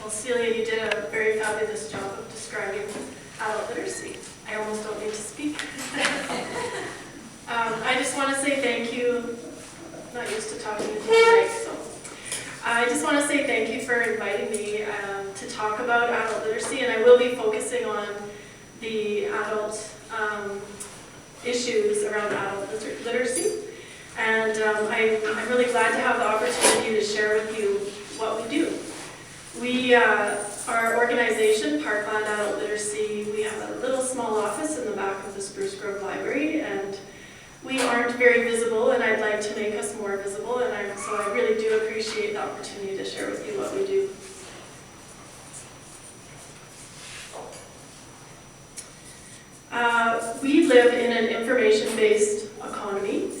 Well, Celia, you did a very fabulous job of describing adult literacy. I almost don't need to speak. I just want to say thank you. I'm not used to talking into the mic, so I just want to say thank you for inviting me to talk about adult literacy, and I will be focusing on the adult issues around adult literacy. And I'm really glad to have the opportunity to share with you what we do. We, our organization, Parkland Adult Literacy, we have a little small office in the back of the Spruce Grove Library, and we aren't very visible, and I'd like to make us more visible, and so I really do appreciate the opportunity to share with you what we do. We live in an information-based economy,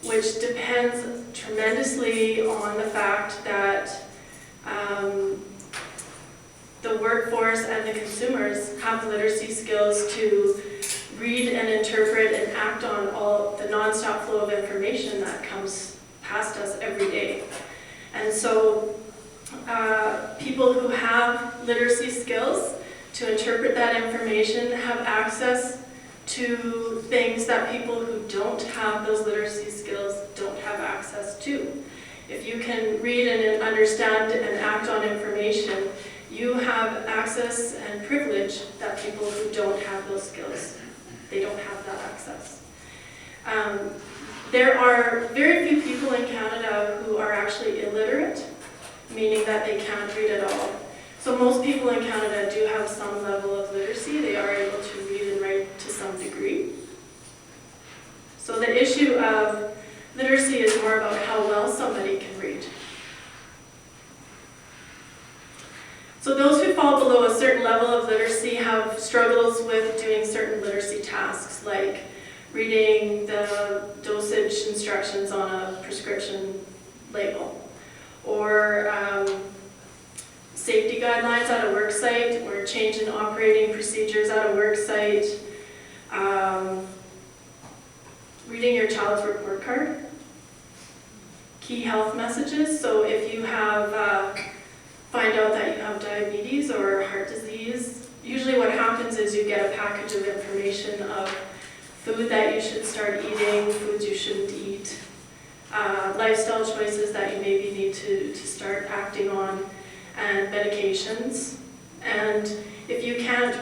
which depends tremendously on the fact that the workforce and the consumers have literacy skills to read and interpret and act on all the nonstop flow of information that comes past us every day. And so people who have literacy skills to interpret that information have access to things that people who don't have those literacy skills don't have access to. If you can read and understand and act on information, you have access and privilege that people who don't have those skills, they don't have that access. There are very few people in Canada who are actually illiterate, meaning that they can't read at all. So most people in Canada do have some level of literacy. They are able to read and write to some degree. So the issue of literacy is more about how well somebody can read. So those who fall below a certain level of literacy have struggles with doing certain literacy tasks, like reading the dosage instructions on a prescription label, or safety guidelines at a work site, or change in operating procedures at a work site, reading your child's report card, key health messages. So if you have find out that you have diabetes or heart disease, usually what happens is you get a package of information of food that you should start eating, foods you shouldn't eat, lifestyle choices that you maybe need to start acting on, and medications. And if you can't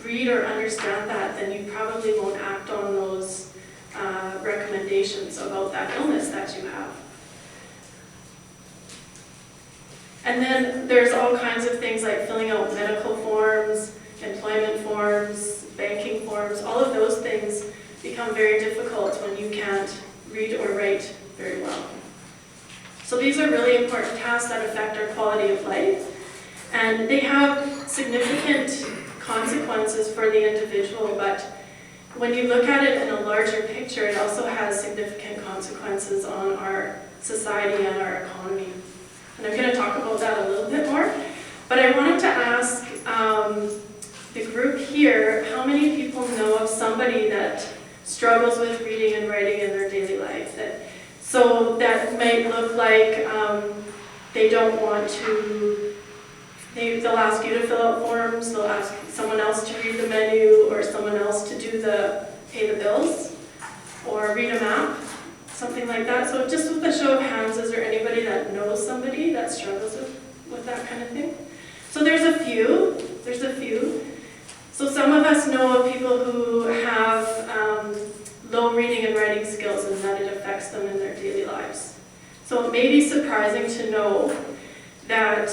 read or understand that, then you probably won't act on those recommendations about that illness that you have. And then there's all kinds of things like filling out medical forms, employment forms, banking forms. All of those things become very difficult when you can't read or write very well. So these are really important tasks that affect our quality of life, and they have significant consequences for the individual, but when you look at it in a larger picture, it also has significant consequences on our society and our economy. And I'm going to talk about that a little bit more, but I wanted to ask the group here, how many people know of somebody that struggles with reading and writing in their daily life? So that might look like they don't want to, they'll ask you to fill out forms, they'll ask someone else to read the menu, or someone else to pay the bills, or read a map, something like that. So just with a show of hands, is there anybody that knows somebody that struggles with that kind of thing? So there's a few. So some of us know of people who have low reading and writing skills, and that it affects them in their daily lives. So it may be surprising to know that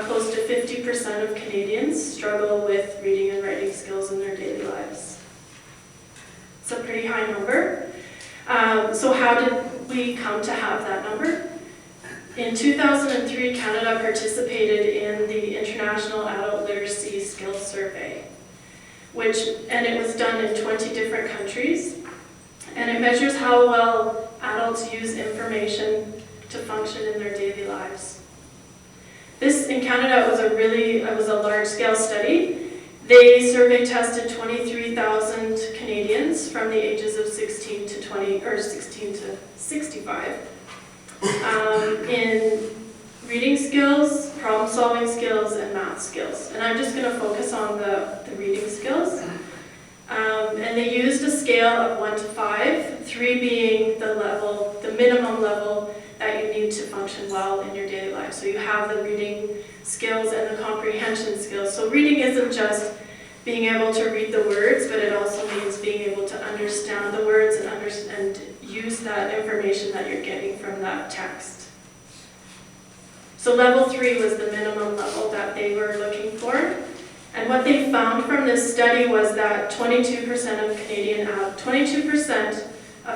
close to 50% of Canadians struggle with reading and writing skills in their daily lives. It's a pretty high number. So how did we come to have that number? In 2003, Canada participated in the International Adult Literacy Skills Survey, and it was done in 20 different countries, and it measures how well adults use information to function in their daily lives. This, in Canada, it was a large-scale study. They survey tested 23,000 Canadians from the ages of 16 to 65 in reading skills, problem-solving skills, and math skills. And I'm just going to focus on the reading skills. And they used a scale of 1 to 5, 3 being the minimum level that you need to function well in your daily life. So you have the reading skills and the comprehension skills. So reading isn't just being able to read the words, but it also means being able to understand the words and use that information that you're getting from that text. So level 3 was the minimum level that they were looking for. And what they found from this study was that 22% of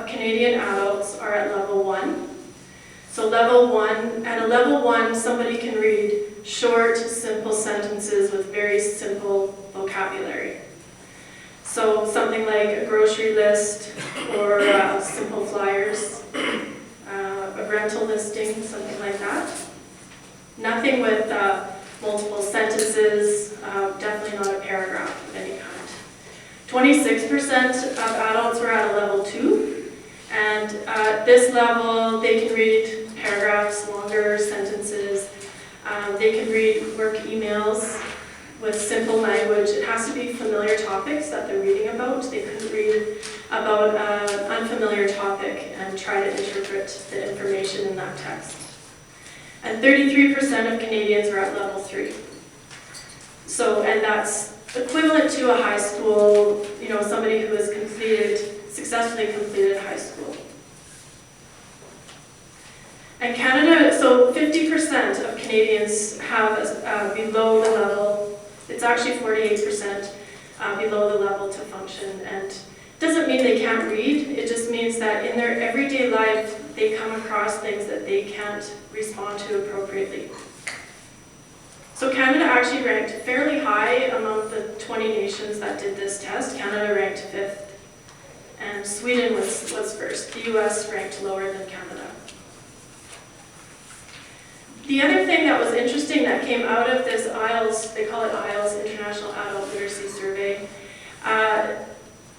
Canadian adults are at level 1. So at a level 1, somebody can read short, simple sentences with very simple vocabulary. So something like a grocery list or simple flyers, a rental listing, something like that. Nothing with multiple sentences, definitely not a paragraph of any kind. 26% of adults were at a level 2, and at this level they can read paragraphs, longer sentences. They can read work emails with simple language. It has to be familiar topics that they're reading about. They couldn't read about an unfamiliar topic and try to interpret the information in that text. And 33% of Canadians are at level 3. So, and that's equivalent to a high school, somebody who has successfully completed high school. And Canada, so 50% of Canadians have below the level, it's actually 48% below the level to function. And it doesn't mean they can't read, it just means that in their everyday life, they come across things that they can't respond to appropriately. So Canada actually ranked fairly high among the 20 nations that did this test. Canada ranked 5th, and Sweden was first. The US ranked lower than Canada. The other thing that was interesting that came out of this IELTS, they call it IELTS, International Adult Literacy Survey,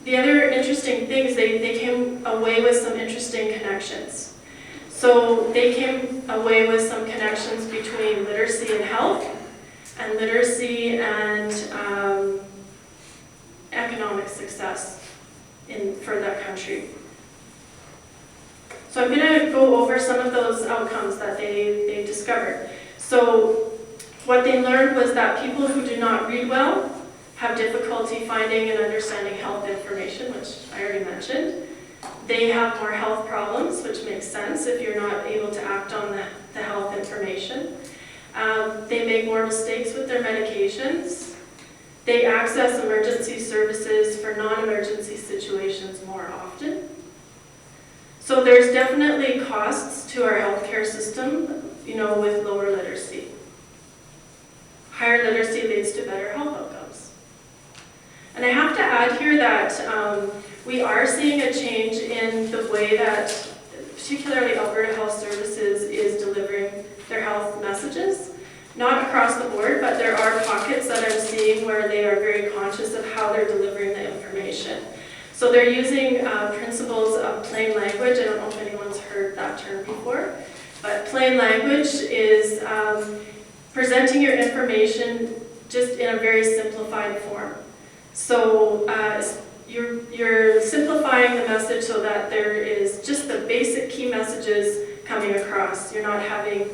the other interesting thing is they came away with some interesting connections. So they came away with some connections between literacy and health, and literacy and economic success for that country. So I'm going to go over some of those outcomes that they discovered. So what they learned was that people who do not read well have difficulty finding and understanding health information, which I already mentioned. They have more health problems, which makes sense if you're not able to act on the health information. They make more mistakes with their medications. They access emergency services for non-emergency situations more often. So there's definitely costs to our healthcare system, with lower literacy. Higher literacy leads to better health outcomes. And I have to add here that we are seeing a change in the way that particularly Alberta Health Services is delivering their health messages. Not across the board, but there are pockets that I'm seeing where they are very conscious of how they're delivering the information. So they're using principles of plain language. I don't know if anyone's heard that term before, but plain language is presenting your information just in a very simplified form. So you're simplifying the message so that there is just the basic key messages coming across. You're not having,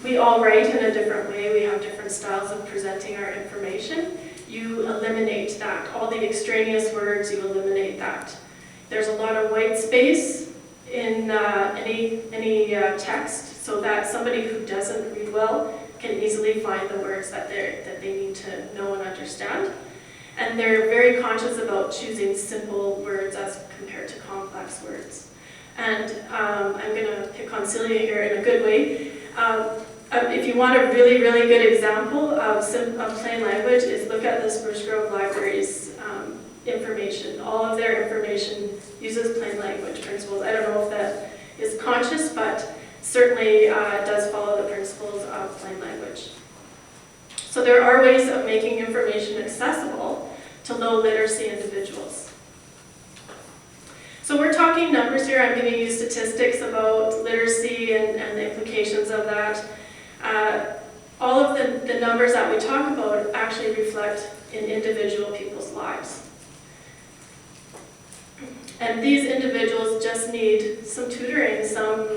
we all write in a different way. We have different styles of presenting our information. You eliminate that. All the extraneous words, you eliminate that. There's a lot of white space in any text so that somebody who doesn't read well can easily find the words that they need to know and understand. And they're very conscious about choosing simple words as compared to complex words. And I'm going to pick on Celia here in a good way. If you want a really, really good example of plain language, is look at the Spruce Grove Library's information. All of their information uses plain language principles. I don't know if that is conscious, but certainly it does follow the principles of plain language. So there are ways of making information accessible to low literacy individuals. So we're talking numbers here. I'm giving you statistics about literacy and the implications of that. the numbers that we talk about actually reflect in individual people's lives. And these individuals just need some tutoring, some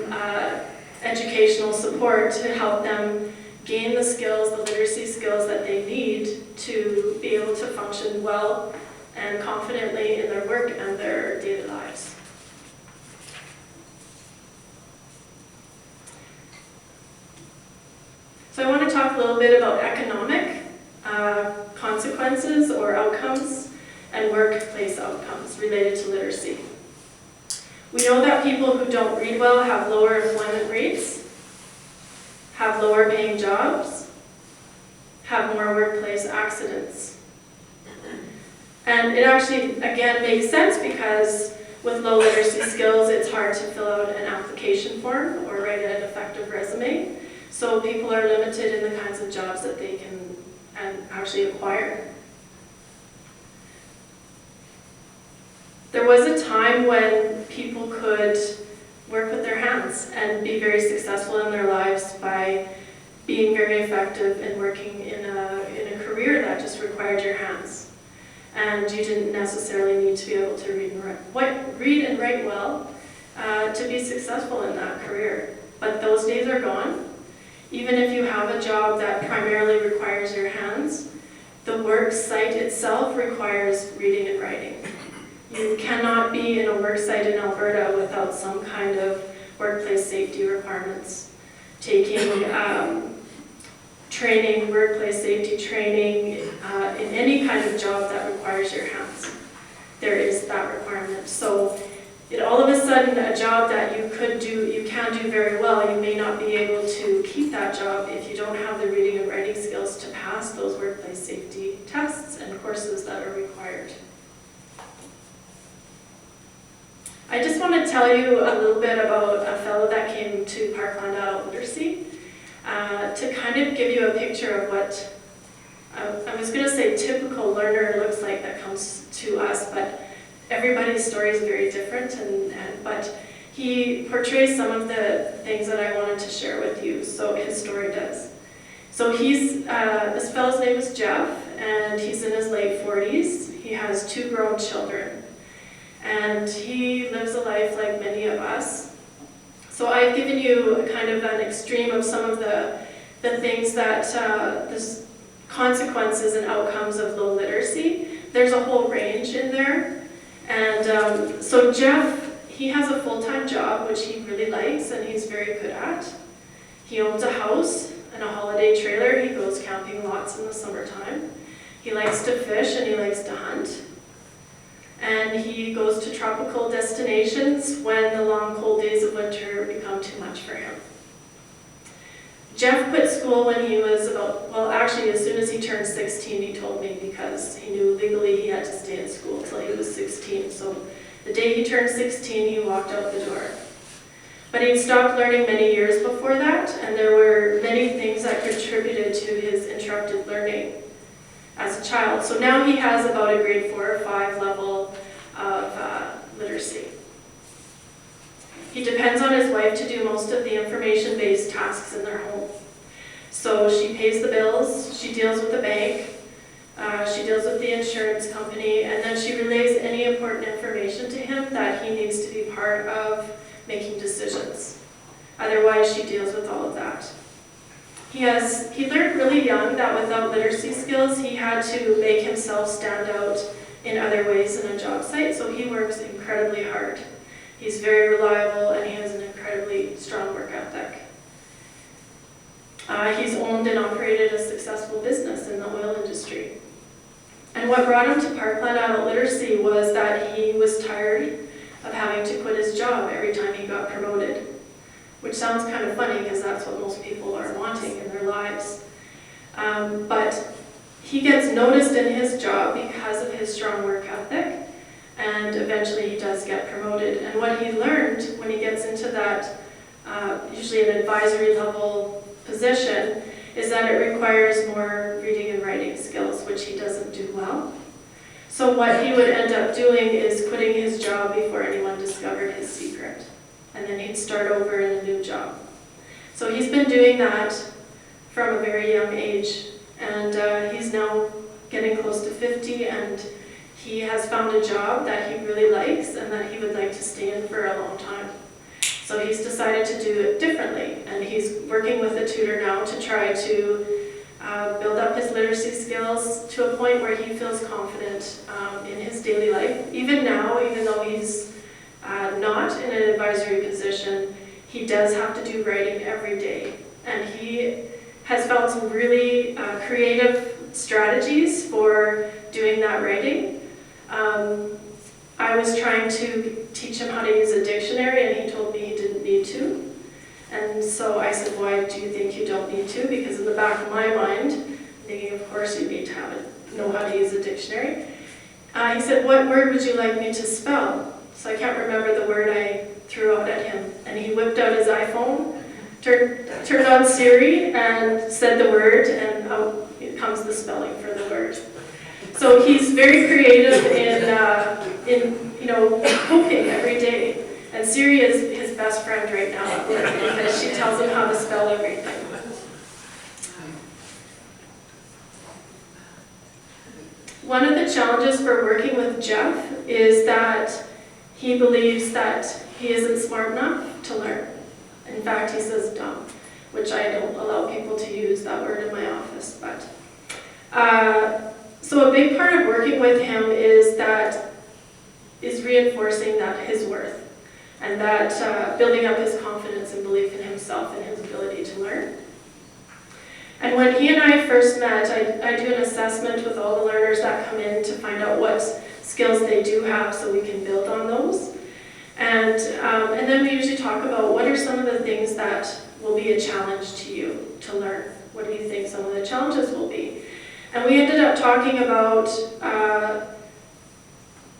educational support to help them gain the skills, the literacy skills that they need to be able to function well and confidently in their work and their daily lives. So I want to talk a little bit about economic consequences or outcomes and workplace outcomes related to literacy. We know that people who don't read well have lower employment rates, have lower paying jobs, have more workplace accidents. And it actually, again, makes sense because with low literacy skills, it's hard to fill out an application form or write an effective resume. So people are limited in the kinds of jobs that they can actually acquire. There was a time when people could work with their hands and be very successful in their lives by being very effective and working in a career that just required your hands. And you didn't necessarily need to be able to read and write well to be successful in that career. But those days are gone. Even if you have a job that primarily requires your hands, the work site itself requires reading and writing. You cannot be in a work site in Alberta without some kind of workplace safety requirements. Taking training, workplace safety training, in any kind of job that requires your hands. There is that requirement. So all of a sudden, a job that you can do very well, you may not be able to keep that job if you don't have the reading and writing skills to pass those workplace safety tests and courses that are required. I just want to tell you a little bit about a fellow that came to Parkland Adult Literacy to kind of give you a picture of what I was going to say typical learner looks like that comes to us, but everybody's story is very different, but he portrays some of the things that I wanted to share with you, so his story does. So this fellow's name is Jeff, and he's in his late 40s. He has 2 grown children, and he lives a life like many of us. So I've given you a kind of an extreme of some of the things that, the consequences and outcomes of low literacy. There's a whole range in there. And so Jeff, he has a full-time job, which he really likes and he's very good at. He owns a house and a holiday trailer. He goes camping lots in the summertime. He likes to fish and he likes to hunt. And he goes to tropical destinations when the long cold days of winter become too much for him. Jeff quit school when he was actually as soon as he turned 16, he told me, because he knew legally he had to stay in school until he was 16. So the day he turned 16, he walked out the door. But he'd stopped learning many years before that, and there were many things that contributed to his interrupted learning as a child. So now he has about a grade 4 or 5 level of literacy. He depends on his wife to do most of the information-based tasks in their home. So she pays the bills, she deals with the bank, she deals with the insurance company, and then she relays any important information to him that he needs to be part of making decisions. Otherwise, she deals with all of that. He learned really young that without literacy skills, he had to make himself stand out in other ways in a job site, so he works incredibly hard. He's very reliable and he has an incredibly strong work ethic. He's owned and operated a successful business in the oil industry. And what brought him to Parkland Adult Literacy was that he was tired of having to quit his job every time he got promoted, which sounds kind of funny because that's what most people are wanting in their lives. But he gets noticed in his job because of his strong work ethic, and eventually he does get promoted. And what he learned when he gets into that, usually an advisory level position, is that it requires more reading and writing skills, which he doesn't do well. So what he would end up doing is quitting his job before anyone discovered his secret. And then he'd start over in a new job. So he's been doing that from a very young age. And he's now getting close to 50, and he has found a job that he really likes and that he would like to stay in for a long time. So he's decided to do it differently, and he's working with a tutor now to try to build up his literacy skills to a point where he feels confident in his daily life. Even now, even though he's not in an advisory position, he does have to do writing every day. And he has found some really creative strategies for doing that writing. I was trying to teach him how to use a dictionary, and he told me he didn't need to. And so I said, why do you think you don't need to? Because in the back of my mind, thinking, of course you need to know how to use a dictionary. He said, what word would you like me to spell? So I can't remember the word I threw out at him. And he whipped out his iPhone, turned on Siri, and said the word, and out comes the spelling for the word. So he's very creative in coping every day. And Siri is his best friend right now at work because she tells him how to spell everything. One of the challenges for working with Jeff is that he believes that he isn't smart enough to learn. In fact, he says dumb, which I don't allow people to use that word in my office. But so a big part of working with him is reinforcing that his worth, and that building up his confidence and belief in himself and his ability to learn. And when he and I first met, I do an assessment with all the learners that come in to find out what skills they do have so we can build on those. And then we usually talk about what are some of the things that will be a challenge to you to learn. What do you think some of the challenges will be? And we ended up talking about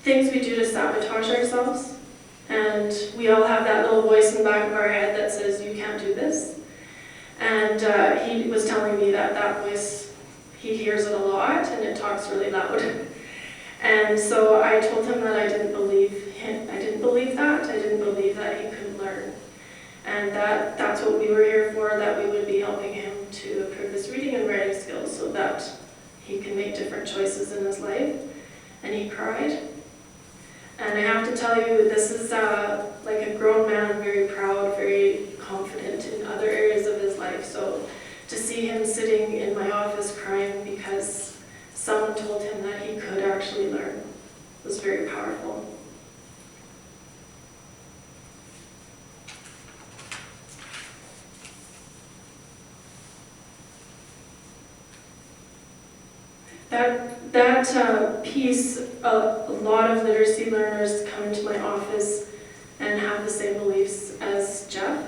things we do to sabotage ourselves. And we all have that little voice in the back of our head that says, you can't do this. And he was telling me that voice, he hears it a lot and it talks really loud. And so I told him that I didn't believe him. I didn't believe that. I didn't believe that he could learn. And that's what we were here for, that we would be helping him to improve his reading and writing skills so that he can make different choices in his life. And he cried. And I have to tell you, this is like a grown man, very proud, very confident in other areas of his life. So to see him sitting in my office crying because someone told him that he could actually learn was very powerful. That piece, a lot of literacy learners come into my office and have the same beliefs as Jeff,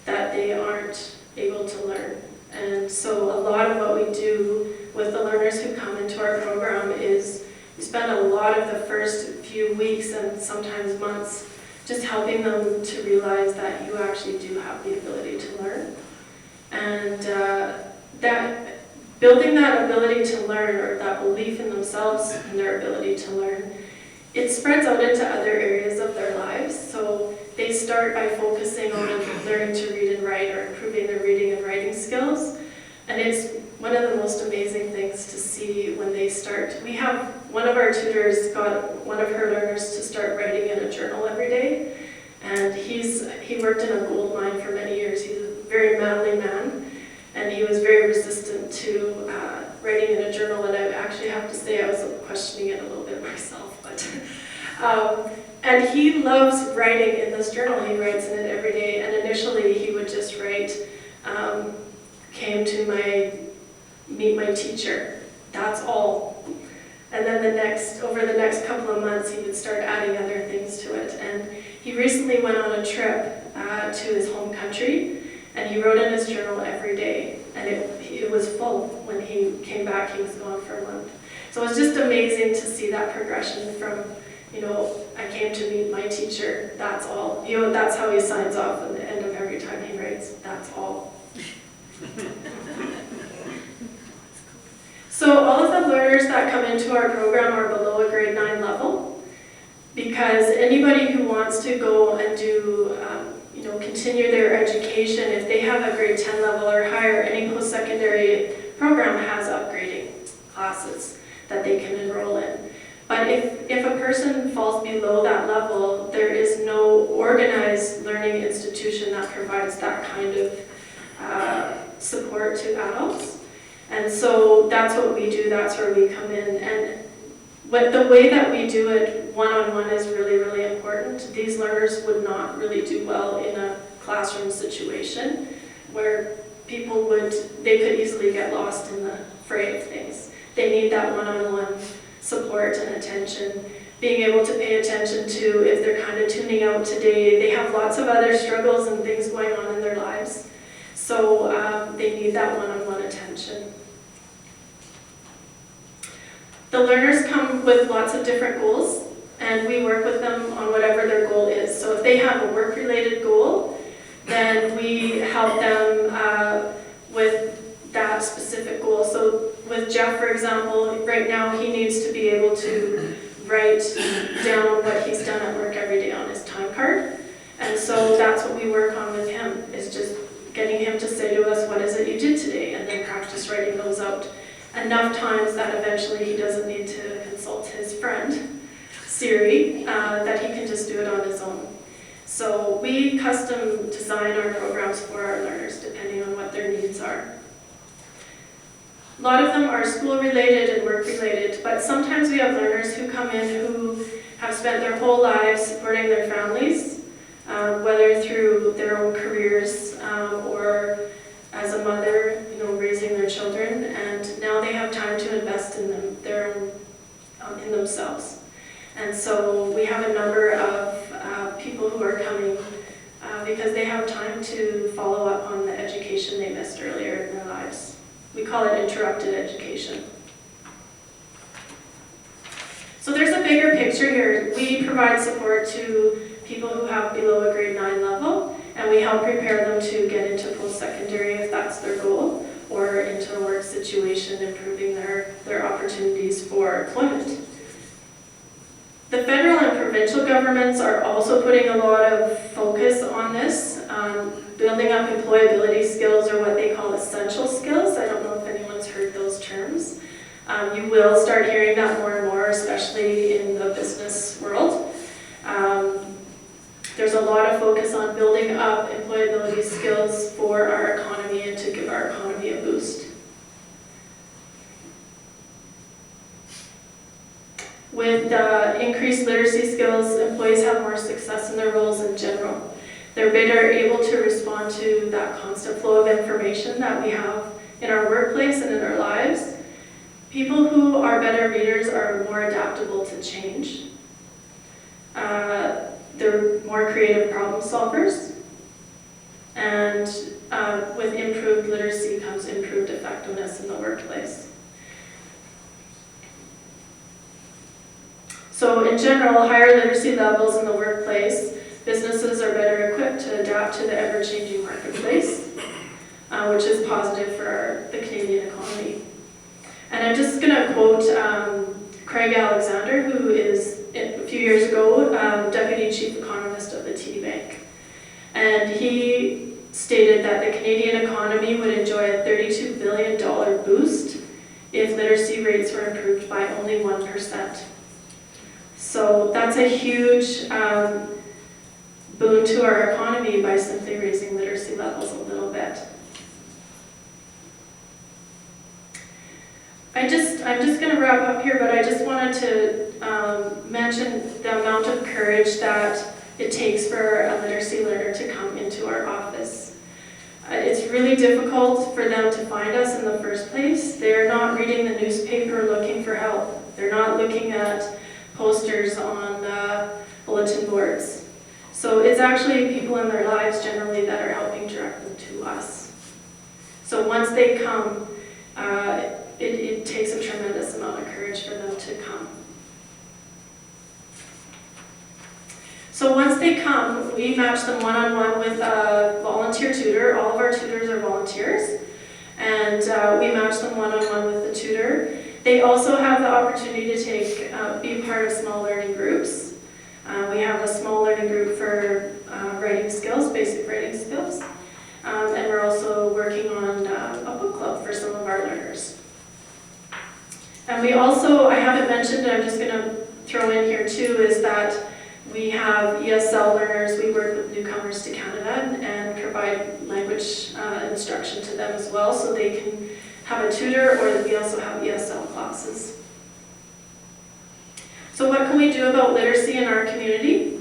that they aren't able to learn. And so a lot of what we do with the learners who come into our program is we spend a lot of the first few weeks and sometimes months just helping them to realize that you actually do have the ability to learn. And that building that ability to learn, or that belief in themselves and their ability to learn, it spreads out into other areas of their lives. So they start by focusing on learning to read and write, or improving their reading and writing skills. And it's one of the most amazing things to see when they start. We have one of our tutors got one of her learners to start writing in a journal every day. And he worked in a gold mine for many years. He's a very manly man. And he was very resistant to writing in a journal, and I actually have to say I was questioning it a little bit myself. But and he loves writing in this journal. He writes in it every day, and initially he would just write, came to meet my teacher, that's all. And then over the next couple of months, he would start adding other things to it. And he recently went on a trip to his home country, and he wrote in his journal every day, and it was full. When he came back, he was gone for a month. So it was just amazing to see that progression from, I came to meet my teacher, that's all. That's how he signs off at the end of every time he writes, that's all. So all of the learners that come into our program are below a grade 9 level, because anybody who wants to go and do continue their education. If they have a grade 10 level or higher, any post-secondary program has upgrading classes that they can enroll in. But if a person falls below that level, there is no organized learning institution that provides that kind of support to adults. And so that's what we do, that's where we come in. And the way that we do it one-on-one is really, really important. These learners would not really do well in a classroom situation where they could easily get lost in the fray of things. They need that one-on-one support and attention, being able to pay attention to if they're kind of tuning out today. They have lots of other struggles and things going on in their lives. So they need that one-on-one attention. The learners come with lots of different goals, and we work with them on whatever their goal is. So if they have a work-related goal, then we help them with that specific goal. So with Jeff, for example, right now he needs to be able to write down what he's done at work every day on his time card. And so that's what we work on with him, is just getting him to say to us, what is it you did today? And then practice writing those out enough times that eventually he doesn't need to consult his friend, Siri, that he can just do it on his own. So we custom design our programs for our learners depending on what their needs are. A lot of them are school-related and work-related, but sometimes we have learners who come in who have spent their whole lives supporting their families, whether through their own careers or as a mother, raising their children, and now they have time to invest in in themselves. And so we have a number of people who are coming because they have time to follow up on the education they missed earlier in their lives. We call it interrupted education. So there's a bigger picture here. We provide support to people who have below a grade 9 level, and we help prepare them to get into post-secondary if that's their goal, or into a work situation, improving their opportunities for employment. The federal and provincial governments are also putting a lot of focus on this, building up employability skills, or what they call essential skills. I don't know if anyone's heard those terms. You will start hearing that more and more, especially in the business world. There's a lot of focus on building up employability skills for our economy and to give our economy a boost. With increased literacy skills, employees have more success in their roles in general. They're better able to respond to that constant flow of information that we have in our workplace and in our lives. People who are better readers are more adaptable to change. They're more creative problem solvers. And with improved literacy comes improved effectiveness in the workplace. So in general, higher literacy levels in the workplace, businesses are better equipped to adapt to the ever-changing marketplace, which is positive for the Canadian economy. And I'm just going to quote Craig Alexander, who is, a few years ago, Deputy Chief Economist of the TD Bank. And he stated that the Canadian economy would enjoy a $32 billion boost if literacy rates were improved by only 1%. So that's a huge boon to our economy by simply raising literacy levels a little bit. I'm just going to wrap up here, but I just wanted to mention the amount of courage that it takes for a literacy learner to come into our office. It's really difficult for them to find us in the first place. They're not reading the newspaper looking for help. They're not looking at posters on bulletin boards. So it's actually people in their lives generally that are helping direct them to us. So once they come, it takes a tremendous amount of courage for them to come. So once they come, we match them one-on-one with a volunteer tutor. All of our tutors are volunteers. And we match them one-on-one with the tutor. They also have the opportunity to be part of small learning groups. We have a small learning group for writing skills, basic writing skills. And we're also working on a book club for some of our learners. And we also, I haven't mentioned, and I'm just going to throw in here too, is that we have ESL learners. We work with newcomers to Canada and provide language instruction to them as well, so they can have a tutor, or we also have ESL classes. So what can we do about literacy in our community?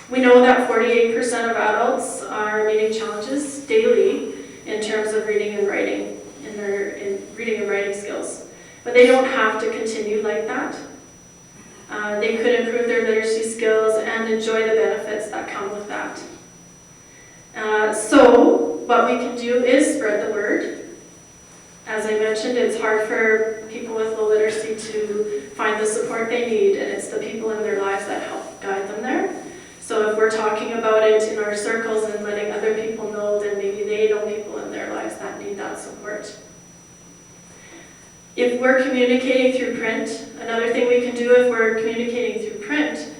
We know that 48% of adults are meeting challenges daily in terms of reading and writing, in reading and writing skills. But they don't have to continue like that. They could improve their literacy skills and enjoy the benefits that come with that. So what we can do is spread the word. As I mentioned, it's hard for people with low literacy to find the support they need, and it's the people in their lives that help guide them there. So if we're talking about it in our circles and letting other people know, then maybe they know people in their lives that need that support. If we're communicating through print, another thing we can do if we're communicating through print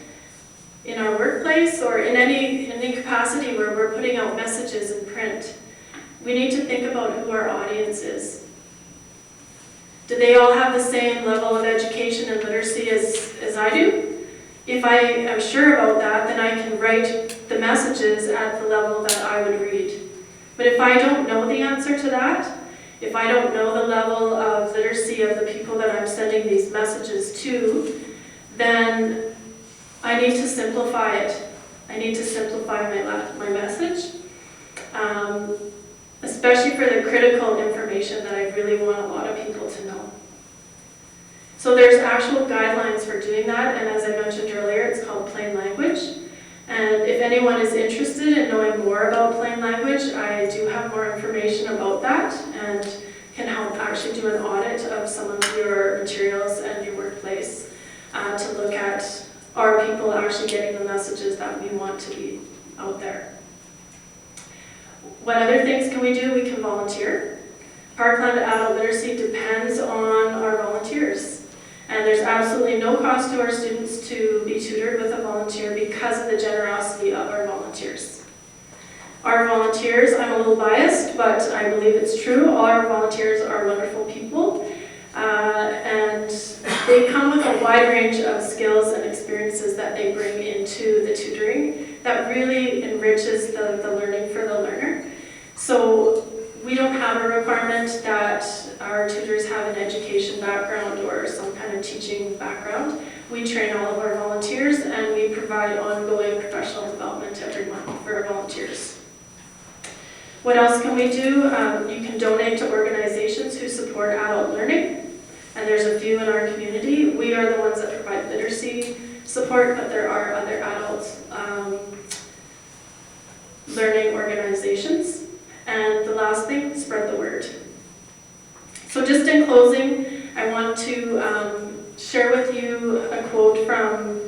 in our workplace or in any capacity where we're putting out messages in print, we need to think about who our audience is. Do they all have the same level of education and literacy as I do? If I am sure about that, then I can write the messages at the level that I would read. But if I don't know the answer to that, if I don't know the level of literacy of the people that I'm sending these messages to, then I need to simplify it. I need to simplify my message, especially for the critical information that I really want a lot of people to know. So there's actual guidelines for doing that, and as I mentioned earlier, it's called plain language. And if anyone is interested in knowing more about plain language, I do have more information about that and can help actually do an audit of some of your materials and your workplace to look at, are people actually getting the messages that we want to be out there. What other things can we do? We can volunteer. Parkland Adult Literacy depends on our volunteers. And there's absolutely no cost to our students to be tutored with a volunteer because of the generosity of our volunteers. Our volunteers, I'm a little biased, but I believe it's true, all our volunteers are wonderful people. And they come with a wide range of skills and experiences that they bring into the tutoring that really enriches the learning for the learner. So we don't have a requirement that our tutors have an education background or some kind of teaching background. We train all of our volunteers and we provide ongoing professional development every month for our volunteers. What else can we do? You can donate to organizations who support adult learning, and there's a few in our community. We are the ones that provide literacy support, but there are other adult learning organizations. And the last thing, spread the word. So just in closing, I want to share with you a quote from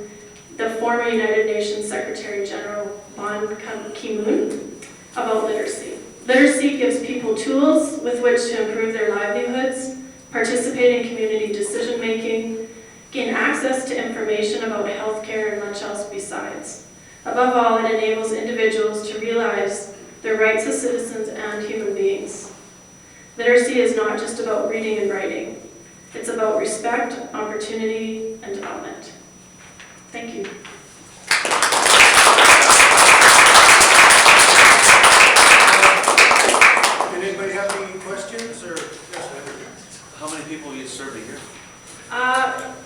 the former United Nations Secretary General Ban Ki-moon about literacy. Literacy gives people tools with which to improve their livelihoods, participate in community decision-making, gain access to information about healthcare and much else besides. Above all, it enables individuals to realize their rights as citizens and human beings. Literacy is not just about reading and writing. It's about respect, opportunity, and development. Thank you. Did anybody have any questions? Or how many people are you serving here?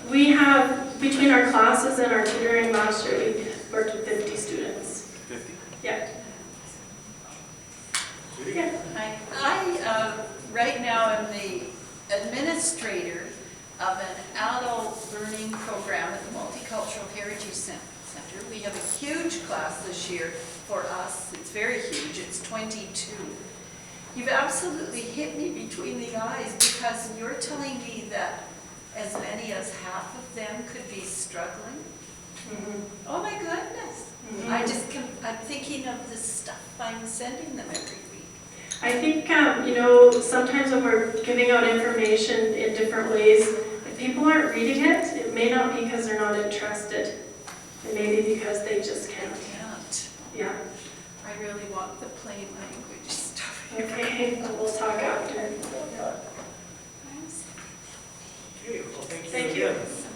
We have, between our classes and our tutoring master, we've worked with 50 students. 50? Yeah. Yeah. I right now am the administrator of an adult learning program at the Multicultural Heritage Center. We have a huge class this year for us. It's very huge. It's 22. You've absolutely hit me between the eyes because you're telling me that as many as half of them could be struggling. Mm-hmm. Oh my goodness. Mm-hmm. I'm thinking of the stuff I'm sending them every week. I think, sometimes when we're giving out information in different ways, if people aren't reading it, it may not be because they're not interested. It may be because they just can't. Yeah, I really want the plain language stuff. okay, we'll talk after. I'm Okay, well, thank you Thank you. again.